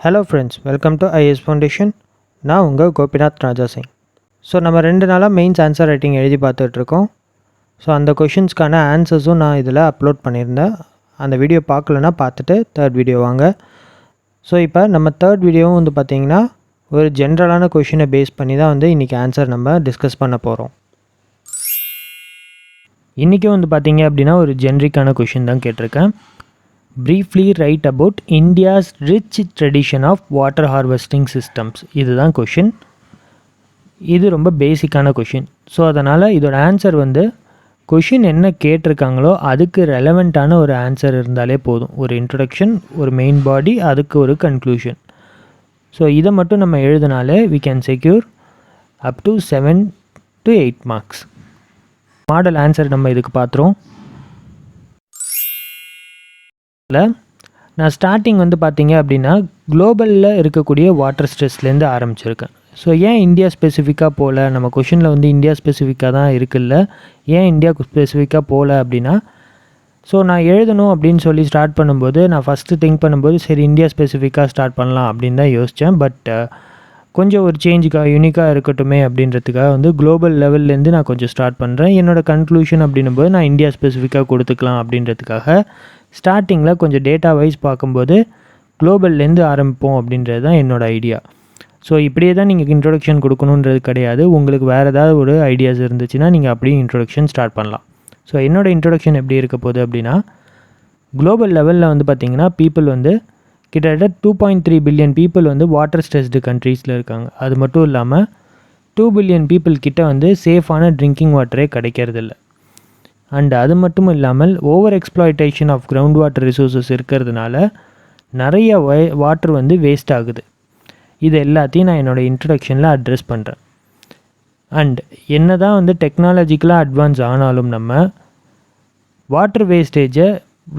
Hello friends, welcome to IS Foundation. நான் உங்கள் கோபிநாத் ராஜா Singh. So நம்ம 2 நாளாக மெயின்ஸ் ஆன்சர் ரைட்டிங் எழுதி பார்த்துட்ருக்கோம். ஸோ அந்த கொஷின்ஸ்க்கான ஆன்சர்ஸும் நான் இதில் அப்லோட் பண்ணியிருந்தேன். அந்த வீடியோ பார்க்கலன்னா பார்த்துட்டு தேர்ட் வீடியோ வாங்க. ஸோ இப்போ நம்ம தேர்ட் வீடியோவும் வந்து பார்த்திங்கன்னா ஒரு ஜென்ரலான கொஷினை பேஸ் பண்ணி தான் வந்து இன்றைக்கி ஆன்சர் நம்ம டிஸ்கஸ் பண்ண போகிறோம். இன்றைக்கும் வந்து பார்த்திங்க அப்படின்னா ஒரு ஜென்ரிக்கான கொஷின் தான் கேட்டிருக்கேன். Briefly write about India's rich tradition of water harvesting systems. இதுதான் கொஷின். இது ரொம்ப பேசிக்கான கொஷின். ஸோ அதனால் இதோட ஆன்சர் வந்து கொஷின் என்ன கேட்டிருக்காங்களோ அதுக்கு ரெலவெண்ட்டான ஒரு ஆன்சர் இருந்தாலே போதும். ஒரு இன்ட்ரொடக்ஷன், ஒரு மெயின் பாடி, அதுக்கு ஒரு கன்க்ளூஷன். ஸோ இதை மட்டும் நம்ம எழுதினாலே we can secure up to 7 to 8 marks. Model answer நம்ம இதுக்கு பார்த்துருவோம். நான் ஸ்டார்டிங் வந்து பார்த்தீங்க அப்படின்னா குளோபலில் இருக்கக்கூடிய வாட்டர் ஸ்ட்ரெஸ்லேருந்து ஆரம்பிச்சிருக்கேன். ஸோ ஏன் இந்தியா ஸ்பெசிஃபிக்காக போகல, நம்ம கொஷினில் வந்து இந்தியா ஸ்பெசிஃபிக்காக தான் இருக்குல்ல, ஏன் இந்தியா ஸ்பெசிஃபிக்காக போகல அப்படின்னா, ஸோ நான் எழுதணும் அப்படின்னு சொல்லி ஸ்டார்ட் பண்ணும்போது நான் ஃபஸ்ட்டு திங்க் பண்ணும்போது சரி இந்தியா ஸ்பெசிஃபிக்காக ஸ்டார்ட் பண்ணலாம் அப்படின்னு தான் யோசித்தேன். பட் கொஞ்சம் ஒரு சேஞ்சுக்காக யூனிக்காக இருக்கட்டுமே அப்படின்றதுக்காக வந்து குளோபல் லெவல்லேருந்து நான் கொஞ்சம் ஸ்டார்ட் பண்ணுறேன். என்னோடய கன்க்ளூஷன் அப்படின்னும்போது நான் இந்தியா ஸ்பெசிஃபிக்காக கொடுத்துக்கலாம் அப்படின்றதுக்காக ஸ்டார்டிங்கில் கொஞ்சம் டேட்டா வைஸ் பார்க்கும்போது குளோபல்லேருந்து ஆரம்பிப்போம் அப்படின்றது தான் என்னோடய ஐடியா. ஸோ இப்படியே தான் நீங்கள் இன்ட்ரொடக்ஷன் கொடுக்கணுன்றது கிடையாது. உங்களுக்கு வேறு ஏதாவது ஒரு ஐடியாஸ் இருந்துச்சுன்னா நீங்கள் அப்படியே இன்ட்ரொடக்ஷன் ஸ்டார்ட் பண்ணலாம். ஸோ என்னோடய இன்ட்ரொடக்ஷன் எப்படி இருக்க போகுது அப்படின்னா, குளோபல் லெவலில் வந்து பார்த்திங்கன்னா பீப்புள் வந்து கிட்டத்தட்ட 2.3 பில்லியன் பீப்புள் வந்து வாட்டர் ஸ்ட்ரெஸ்டு கண்ட்ரீஸில் இருக்காங்க. அது மட்டும் இல்லாமல் 2 பில்லியன் பீப்புள் கிட்ட வந்து சேஃபான ட்ரிங்கிங் வாட்டரே கிடைக்கிறதில்ல. அண்ட் அது மட்டும் இல்லாமல் over exploitation of ground water resources இருக்கிறதுனால நிறைய வாட்டர் வந்து வேஸ்ட் ஆகுது. இது எல்லாத்தையும் நான் என்னோடய இன்ட்ரடக்ஷனில் அட்ரெஸ் பண்ணுறேன். அண்ட் என்ன தான் வந்து டெக்னாலஜிக்கலாக அட்வான்ஸ் ஆனாலும் நம்ம வாட்டர் வேஸ்டேஜை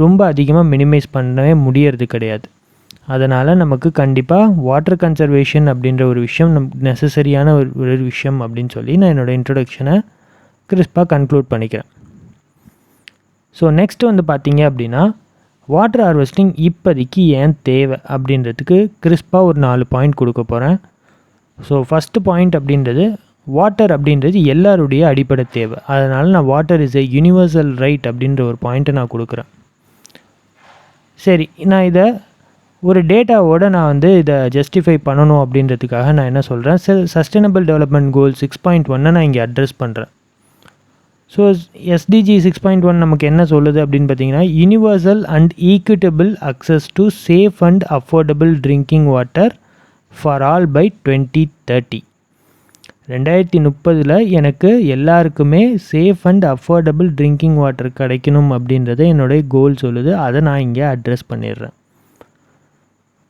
ரொம்ப அதிகமாக மினிமைஸ் பண்ணவே முடியறது கிடையாது. அதனால் நமக்கு கண்டிப்பாக வாட்டர் கன்சர்வேஷன் அப்படின்ற ஒரு விஷயம் நெசசரியான ஒரு விஷயம் அப்படின்னு சொல்லி நான் என்னோடய இன்ட்ரொடக்ஷனை கிறிஸ்பாக கன்க்ளூட் பண்ணிக்கிறேன். ஸோ நெக்ஸ்ட்டு வந்து பார்த்தீங்க அப்படின்னா வாட்டர் ஹார்வெஸ்டிங் இப்போதைக்கு ஏன் தேவை அப்படின்றதுக்கு கிறிஸ்பாக ஒரு 4 பாயிண்ட் கொடுக்க போகிறேன். ஸோ ஃபஸ்ட்டு பாயிண்ட் அப்படின்றது வாட்டர் அப்படின்றது எல்லாருடைய அடிப்படை தேவை. அதனால் நான் water is a universal right அப்படின்ற ஒரு பாயிண்ட்டை நான் கொடுக்குறேன். சரி, நான் இதை ஒரு டேட்டாவோடு நான் வந்து இதை ஜஸ்டிஃபை பண்ணணும் அப்படின்றதுக்காக நான் என்ன சொல்கிறேன், சஸ்டைனபிள் டெவலப்மெண்ட் கோல் 6.1 நான் இங்கே அட்ரெஸ் பண்ணுறேன். ஸோ SDG 6.1 நமக்கு என்ன சொல்லுது அப்படின்னு பார்த்தீங்கன்னா, universal and equitable access to safe and affordable drinking water for all by 2030. 2030 எனக்கு எல்லாருக்குமே safe and affordable drinking water கிடைக்கணும் அப்படின்றத என்னுடைய கோல் சொல்லுது. அதை நான் இங்கே அட்ரெஸ் பண்ணிடுறேன்.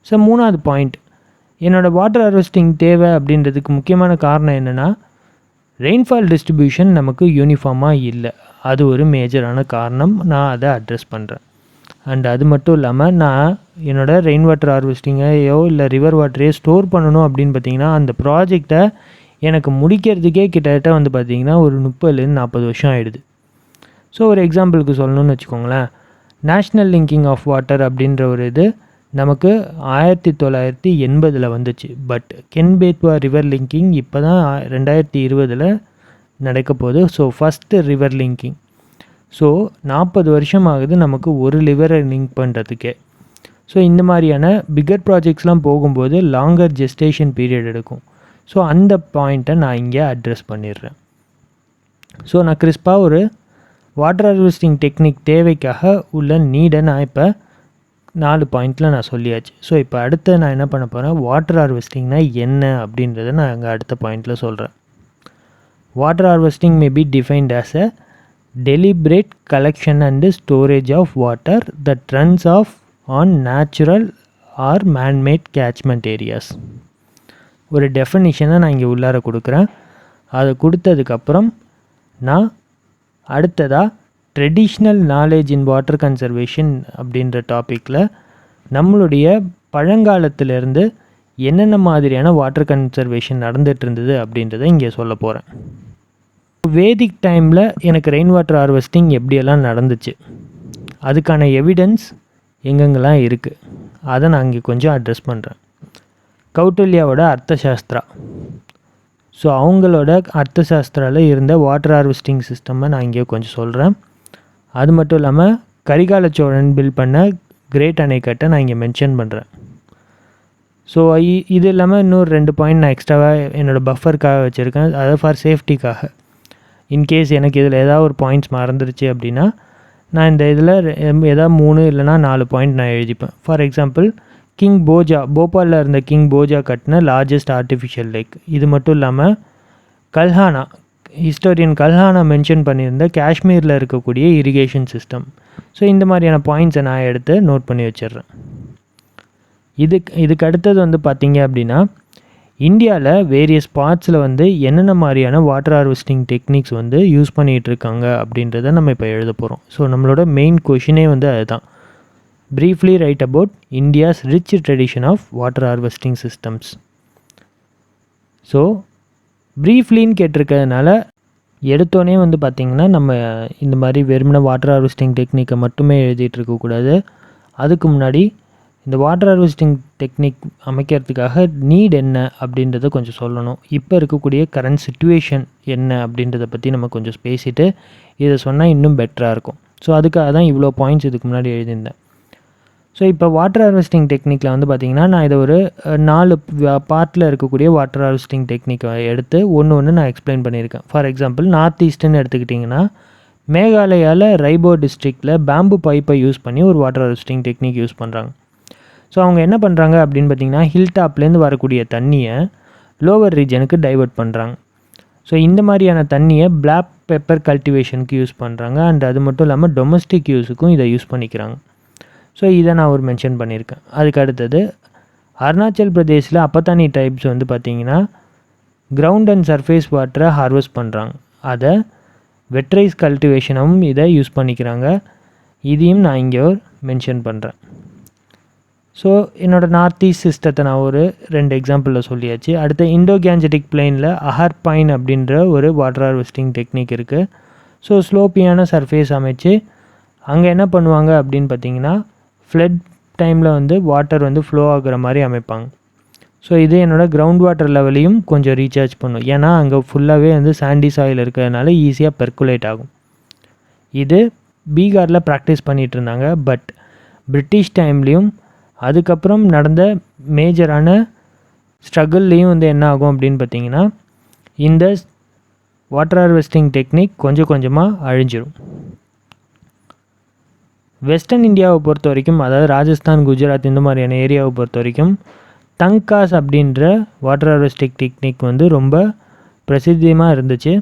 ஸோ 3வது பாயிண்ட், என்னோடய வாட்டர் ஹார்வெஸ்டிங் தேவை அப்படின்றதுக்கு முக்கியமான காரணம் என்னென்னா, ரெயின்ஃபால் டிஸ்ட்ரிபியூஷன் நமக்கு யூனிஃபார்மாக இல்லை. அது ஒரு மேஜரான காரணம். நான் அதை அட்ரெஸ் பண்ணுறேன். அண்ட் அது மட்டும் இல்லாமல் நான் என்னோடய ரெயின் வாட்டர் ஹார்வெஸ்டிங்கையோ இல்லை ரிவர் வாட்டரையோ ஸ்டோர் பண்ணணும் அப்படின்னு பார்த்திங்கன்னா அந்த ப்ராஜெக்டை எனக்கு முடிக்கிறதுக்கே கிட்டத்தட்ட வந்து பார்த்திங்கன்னா ஒரு 30-40 வருஷம் ஆகிடுது. ஸோ ஒரு எக்ஸாம்பிளுக்கு சொல்லணும்னு வச்சுக்கோங்களேன், நேஷ்னல் லிங்கிங் ஆஃப் வாட்டர் அப்படின்ற ஒரு இது நமக்கு 1980 வந்துச்சு. பட் கென்பேத்வா ரிவர் லிங்கிங் இப்போ தான் 2020 நடக்க போகுது. So first river linking. So 40 வருஷம் ஆகுது நமக்கு ஒரு ரிவரை லிங்க் பண்ணுறதுக்கே. ஸோ இந்த மாதிரியான பிக்கர் ப்ராஜெக்ட்ஸ்லாம் போகும்போது லாங்கர் ஜெஸ்டேஷன் பீரியட் எடுக்கும். ஸோ அந்த பாயிண்ட்டை நான் இங்கே அட்ரெஸ் பண்ணிடுறேன். ஸோ நான் கிறிஸ்பாக ஒரு வாட்டர் ஹார்வெஸ்டிங் டெக்னிக் தேவைக்காக உள்ள நீடை நான் இப்போ 4 பாயிண்டில் நான் சொல்லியாச்சு. ஸோ இப்போ அடுத்து நான் என்ன பண்ண போகிறேன், வாட்டர் ஹார்வெஸ்டிங்னா என்ன அப்படின்றத நான் அங்கே அடுத்த பாயிண்டில் சொல்கிறேன். Water harvesting may be defined as a deliberate collection and storage of water that runs off on natural or manmade catchment areas. ஒரு டெஃபினிஷனை நான் இங்கே உள்ளார கொடுக்குறேன். அதை கொடுத்ததுக்கப்புறம் நான் அடுத்ததாக traditional knowledge in water conservation அப்படின்ற டாப்பிக்கில் நம்மளுடைய பழங்காலத்திலேருந்து என்னென்ன மாதிரியான வாட்டர் கன்சர்வேஷன் நடந்துகிட்டு இருந்தது அப்படின்றத இங்கே சொல்ல போகிறேன். வேதிக் டைமில் எனக்கு ரெயின் வாட்டர் ஹார்வெஸ்டிங் எப்படியெல்லாம் நடந்துச்சு, அதுக்கான எவிடன்ஸ் எங்கெங்கெல்லாம் இருக்குது, அதை நான் இங்கே கொஞ்சம் அட்ரெஸ் பண்ணுறேன். கௌட்டில்யாவோட அர்த்தசாஸ்திரா. ஸோ அவங்களோட அர்த்தசாஸ்திராவில் இருந்த வாட்டர் ஹார்வெஸ்டிங் சிஸ்டம்மை நான் இங்கே கொஞ்சம் சொல்கிறேன். அது மட்டும் இல்லாமல் கரிகால சோழன் பில்ட் பண்ண கிரேட் அணைக்கட்டை நான் இங்கே மென்ஷன் பண்ணுறேன். ஸோ இது இல்லாமல் இன்னொரு 2 பாயிண்ட் நான் எக்ஸ்ட்ராவாக என்னோடய பஃபருக்காக வச்சுருக்கேன். அதாவது ஃபார் சேஃப்டிக்காக. இன்கேஸ் எனக்கு இதில் ஏதாவது ஒரு பாயிண்ட்ஸ் மறந்துருச்சு அப்படின்னா நான் இந்த இதில் ஏதாவது 3 இல்லைனா 4 பாயிண்ட் நான் எழுதிப்பேன். ஃபார் எக்ஸாம்பிள் கிங் போஜா, போபாலில் இருந்த கிங் போஜா கட்டின லார்ஜஸ்ட் ஆர்டிஃபிஷியல் லேக். இது மட்டும் இல்லாமல் கல்ஹானா, ஹிஸ்டோரியன் கல்ஹானா மென்ஷன் பண்ணியிருந்த காஷ்மீரில் இருக்கக்கூடிய இரிகேஷன் சிஸ்டம். ஸோ இந்த மாதிரியான பாயிண்ட்ஸை நான் எடுத்து நோட் பண்ணி வச்சிடுறேன். இதுக்கு அடுத்தது வந்து பார்த்திங்க அப்படின்னா இந்தியாவில் வேரியஸ் பார்ட்ஸில் வந்து என்னென்ன மாதிரியான வாட்டர் ஹார்வெஸ்டிங் டெக்னிக்ஸ் வந்து யூஸ் பண்ணிகிட்ருக்காங்க அப்படின்றத நம்ம இப்போ எழுத போகிறோம். ஸோ நம்மளோட மெயின் கொஷினே வந்து அதுதான். Briefly write about India's rich tradition of water harvesting systems. So ப்ரீஃப்லின்னு கேட்டிருக்கிறதுனால எடுத்தோடனே வந்து பார்த்திங்கன்னா நம்ம இந்த மாதிரி வெறுமனே வாட்டர் ஹார்வெஸ்டிங் டெக்னிக்கை மட்டுமே எழுதிட்டு இருக்கக்கூடாது. அதுக்கு முன்னாடி இந்த வாட்டர் ஹார்வெஸ்டிங் டெக்னிக் அமைக்கிறதுக்காக நீட் என்ன அப்படின்றத கொஞ்சம் சொல்லணும். இப்போ இருக்கக்கூடிய கரண்ட் சிச்சுவேஷன் என்ன அப்படின்றத பற்றி நம்ம கொஞ்சம் பேசிவிட்டு இதை சொன்னால் இன்னும் பெட்டராக இருக்கும். ஸோ அதுக்காக தான் இவ்வளோ பாயிண்ட்ஸ் இதுக்கு முன்னாடி எழுதியிருந்தேன். ஸோ இப்போ வாட்டர் ஹார்வெஸ்டிங் டெக்னிக்கில் வந்து பார்த்திங்கன்னா நான் இதை ஒரு 4 பார்ட்டில் இருக்கக்கூடிய வாட்டர் ஹார்வெஸ்டிங் டெக்னிக்கை எடுத்து ஒன்று நான் எக்ஸ்பிளைன் பண்ணியிருக்கேன். ஃபார் எக்ஸாம்பிள் நார்த் ஈஸ்ட்டுன்னு எடுத்துக்கிட்டிங்கன்னா மேகாலயாவில் ரைபோ டிஸ்ட்ரிக்டில் பேம்பு பைப்பை யூஸ் பண்ணி ஒரு வாட்டர் ஹார்வெஸ்டிங் டெக்னிக் யூஸ் பண்ணுறாங்க. ஸோ அவங்க என்ன பண்ணுறாங்க அப்படின்னு பார்த்திங்கன்னா ஹில் டாப்லேருந்து வரக்கூடிய தண்ணியை லோவர் ரீஜனுக்கு டைவர்ட் பண்ணுறாங்க. ஸோ இந்த மாதிரியான தண்ணியை பிளாக் பெப்பர் கல்டிவேஷனுக்கு யூஸ் பண்ணுறாங்க. அண்ட் அது மட்டும் இல்லாமல் டொமஸ்டிக் யூஸுக்கும் இதை யூஸ் பண்ணிக்கிறாங்க. ஸோ இதை நான் ஒரு மென்ஷன் பண்ணியிருக்கேன். அதுக்கு அடுத்தது அருணாச்சல் பிரதேஷில் அப்பத்தானி டைப்ஸ் வந்து பார்த்திங்கன்னா கிரவுண்ட் அண்ட் சர்ஃபேஸ் வாட்டரை ஹார்வெஸ்ட் பண்ணுறாங்க. அதை வெட்ரைஸ் கல்டிவேஷனும் இதை யூஸ் பண்ணிக்கிறாங்க. இதையும் நான் இங்கே மென்ஷன் பண்ணுறேன். ஸோ என்னோடய நார்த் ஈஸ்ட் சிஸ்டத்தை நான் ஒரு 2 எக்ஸாம்பிளில் சொல்லியாச்சு. அடுத்த இண்டோ கேஞ்சட்டிக் பிளெயினில் அஹர்பைன் அப்படின்ற ஒரு வாட்டர் ஹார்வெஸ்டிங் டெக்னிக் இருக்குது. ஸோ ஸ்லோப்பியான சர்ஃபேஸ் அமைச்சு அங்கே என்ன பண்ணுவாங்க அப்படின்னு பார்த்திங்கன்னா ஃப்ளட் டைமில் வந்து வாட்டர் வந்து ஃப்ளோ ஆகுற மாதிரி அமைப்பாங்க. ஸோ இது என்னோடய கிரவுண்ட் வாட்டர் லெவலையும் கொஞ்சம் ரீசார்ஜ் பண்ணும். ஏன்னா அங்கே ஃபுல்லாகவே வந்து சாண்டி சாயில் இருக்கிறதுனால ஈஸியாக பெர்குலேட் ஆகும். இது பீகாரில் ப்ராக்டிஸ் பண்ணிகிட்டு இருந்தாங்க. பட் பிரிட்டிஷ் டைம்லேயும் அதுக்கப்புறம் நடந்த மேஜரான ஸ்ட்ரகிள்லேயும் வந்து என்ன ஆகும் அப்படின்னு பார்த்திங்கன்னா இந்த வாட்டர் ஹார்வெஸ்டிங் டெக்னிக் கொஞ்சம் கொஞ்சமாக அழிஞ்சிடும். வெஸ்டர்ன் இந்தியாவை பொறுத்த வரைக்கும், அதாவது ராஜஸ்தான், குஜராத் இந்த மாதிரியான ஏரியாவை பொறுத்த வரைக்கும் தங்காஸ் அப்படின்ற வாட்டர் ஹார்வெஸ்டிங் டெக்னிக் வந்து ரொம்ப பிரசித்தியமாக இருந்துச்சு.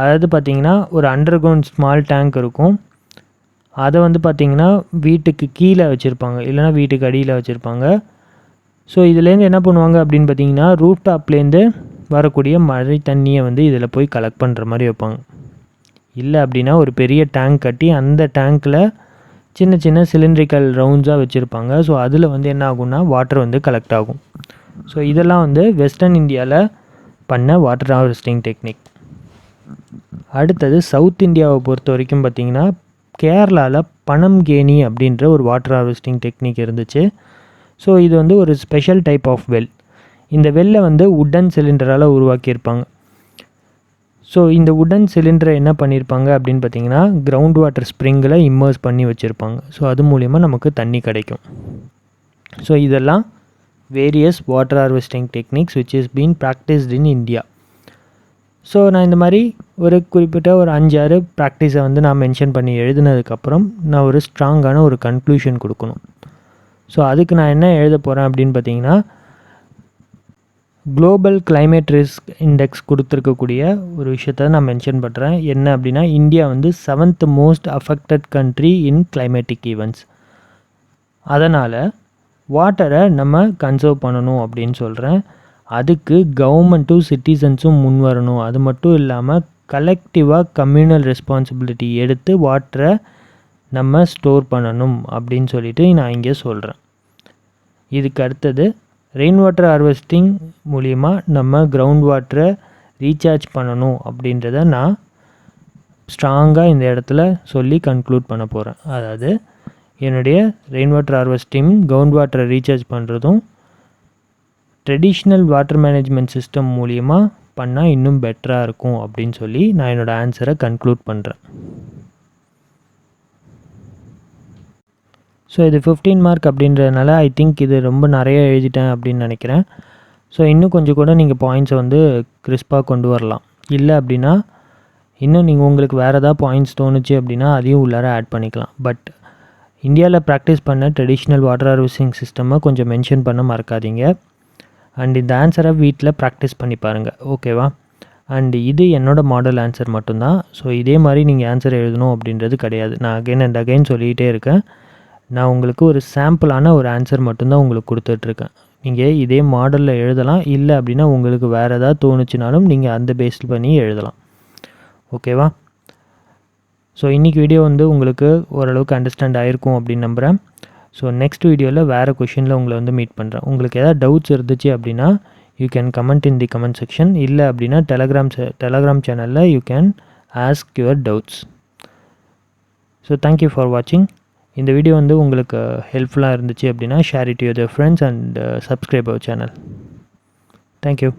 அதாவது பார்த்திங்கன்னா ஒரு அண்டர் கிரவுண்ட் ஸ்மால் டேங்க் இருக்கும். அதை வந்து பார்த்திங்கன்னா வீட்டுக்கு கீழே வச்சுருப்பாங்க, இல்லைனா வீட்டுக்கு அடியில் வச்சுருப்பாங்க. ஸோ இதுலேருந்து என்ன பண்ணுவாங்க அப்படின்னு பார்த்திங்கன்னா ரூஃப் டாப்லேருந்து வரக்கூடிய மழை தண்ணியை வந்து இதில் போய் கலெக்ட் பண்ணுற மாதிரி வைப்பாங்க. இல்லை அப்படின்னா ஒரு பெரிய டேங்க் கட்டி அந்த டேங்க்கில் சின்ன சின்ன சிலிண்ட்ரிக்கல் ரவுண்ட்ஸாக வச்சுருப்பாங்க. ஸோ அதில் வந்து என்ன ஆகும்னா வாட்டர் வந்து கலெக்ட் ஆகும். ஸோ இதெல்லாம் வந்து வெஸ்டர்ன் இந்தியாவில் பண்ண வாட்டர் ஹார்வெஸ்டிங் டெக்னிக். அடுத்தது சவுத் இந்தியாவை பொறுத்த வரைக்கும் பார்த்திங்கன்னா கேரளாவில் பனம்கேணி அப்படின்ற ஒரு வாட்டர் ஹார்வெஸ்டிங் டெக்னிக் இருந்துச்சு. ஸோ இது வந்து ஒரு ஸ்பெஷல் டைப் ஆஃப் வெல். இந்த வெல்லை வந்து உட்டன் சிலிண்டரால் உருவாக்கியிருப்பாங்க. ஸோ இந்த உட்டன் சிலிண்டரை என்ன பண்ணியிருப்பாங்க அப்படின்னு பார்த்திங்கன்னா கிரவுண்ட் வாட்டர் ஸ்ப்ரிங்கில் இம்மர்ஸ் பண்ணி வச்சுருப்பாங்க. ஸோ அது மூலிமா நமக்கு தண்ணி கிடைக்கும். ஸோ இதெல்லாம் various water harvesting techniques which is been practised in India. So நான் இந்த மாதிரி ஒரு குறிப்பிட்ட ஒரு 5-6 ப்ராக்டிஸை வந்து நான் மென்ஷன் பண்ணி எழுதினதுக்கப்புறம் நான் ஒரு ஸ்ட்ராங்கான ஒரு கன்க்ளூஷன் கொடுக்கணும். ஸோ அதுக்கு நான் என்ன எழுத போகிறேன் அப்படின்னு பார்த்தீங்கன்னா குளோபல் கிளைமேட் ரிஸ்க் இண்டெக்ஸ் கொடுத்துருக்கக்கூடிய ஒரு விஷயத்த நான் மென்ஷன் பண்ணுறேன். என்ன அப்படின்னா இந்தியா வந்து 7th most affected country in climatic events. அதனால் வாட்டரை நம்ம கன்சர்வ் பண்ணணும் அப்படின்னு சொல்கிறேன். அதுக்கு கவர்மெண்ட்டும் சிட்டிசன்ஸும் முன் வரணும். அது மட்டும் இல்லாமல் கலெக்டிவாக கம்யூனல் ரெஸ்பான்சிபிலிட்டி எடுத்து வாட்டரை நம்ம ஸ்டோர் பண்ணணும் அப்படின்னு சொல்லிட்டு நான் இங்கே சொல்கிறேன். இதுக்கு அடுத்தது ரெயின் வாட்டர் ஹார்வெஸ்டிங் மூலிமா நம்ம கிரவுண்ட் வாட்டரை ரீசார்ஜ் பண்ணணும் அப்படின்றத நான் ஸ்ட்ராங்காக இந்த இடத்துல சொல்லி கன்க்ளூட் பண்ண போகிறேன். அதாவது என்னுடைய ரெயின் வாட்டர் ஹார்வெஸ்டிங் கிரவுண்ட் வாட்டரை ரீசார்ஜ் பண்ணுறதும் ட்ரெடிஷ்னல் வாட்டர் மேனேஜ்மெண்ட் சிஸ்டம் மூலிமா பண்ணால் இன்னும் பெட்டராக இருக்கும் அப்படின்னு சொல்லி நான் என்னோடய ஆன்சரை கன்க்ளூட் பண்ணுறேன். ஸோ இது 15 மார்க் அப்படின்றதுனால ஐ திங்க் இது ரொம்ப நிறைய எழுதிட்டேன் அப்படின்னு நினைக்கிறேன். ஸோ இன்னும் கொஞ்சம் கூட நீங்கள் பாயிண்ட்ஸை வந்து கிறிஸ்பாக கொண்டு வரலாம். இல்லை அப்படின்னா இன்னும் நீங்கள் உங்களுக்கு வேறு ஏதாவது பாயிண்ட்ஸ் தோணுச்சு அப்படின்னா அதையும் உள்ளார ஆட் பண்ணிக்கலாம். பட் இந்தியாவில் ப்ராக்டிஸ் பண்ண ட்ரெடிஷ்னல் வாட்டர் ஹார்வெஸ்டிங் சிஸ்டமை கொஞ்சம் மென்ஷன் பண்ண மறக்காதீங்க. அண்ட் இந்த ஆன்சரை வீட்டில் ப்ராக்டிஸ் பண்ணி பாருங்கள், ஓகேவா? அண்ட் இது என்னோடய மாடல் ஆன்சர் மட்டும்தான். ஸோ இதே மாதிரி நீங்கள் ஆன்சர் எழுதணும் அப்படின்றது கிடையாது. நான் அகைன் அண்ட் அகைன் சொல்லிகிட்டே இருக்கேன். நான் உங்களுக்கு ஒரு சாம்பிளான ஒரு ஆன்சர் மட்டும்தான் உங்களுக்கு கொடுத்துட்ருக்கேன். நீங்கள் இதே மாடலில் எழுதலாம். இல்லை அப்படின்னா உங்களுக்கு வேறு ஏதாவது தோணுச்சுனாலும் நீங்கள் அந்த பேஸ் பண்ணி எழுதலாம், ஓகேவா? ஸோ இன்றைக்கி வீடியோ வந்து உங்களுக்கு ஓரளவுக்கு அண்டர்ஸ்டாண்ட் ஆகிருக்கும் அப்படின்னு நம்புகிறேன். ஸோ நெக்ஸ்ட் வீடியோவில் வேறு கொஷினில் உங்களை வந்து மீட் பண்ணுறேன். உங்களுக்கு ஏதாவது டவுட்ஸ் இருந்துச்சு அப்படின்னா you can comment in the comment section. இல்லை அப்படின்னா டெலகிராம் சேனலில் you can ask your doubts. So thank you for வாட்சிங். இந்த வீடியோ வந்து உங்களுக்கு ஹெல்ப்ஃபுல்லாக இருந்துச்சு அப்படின்னா share it to your friends and subscribe our channel. Thank you.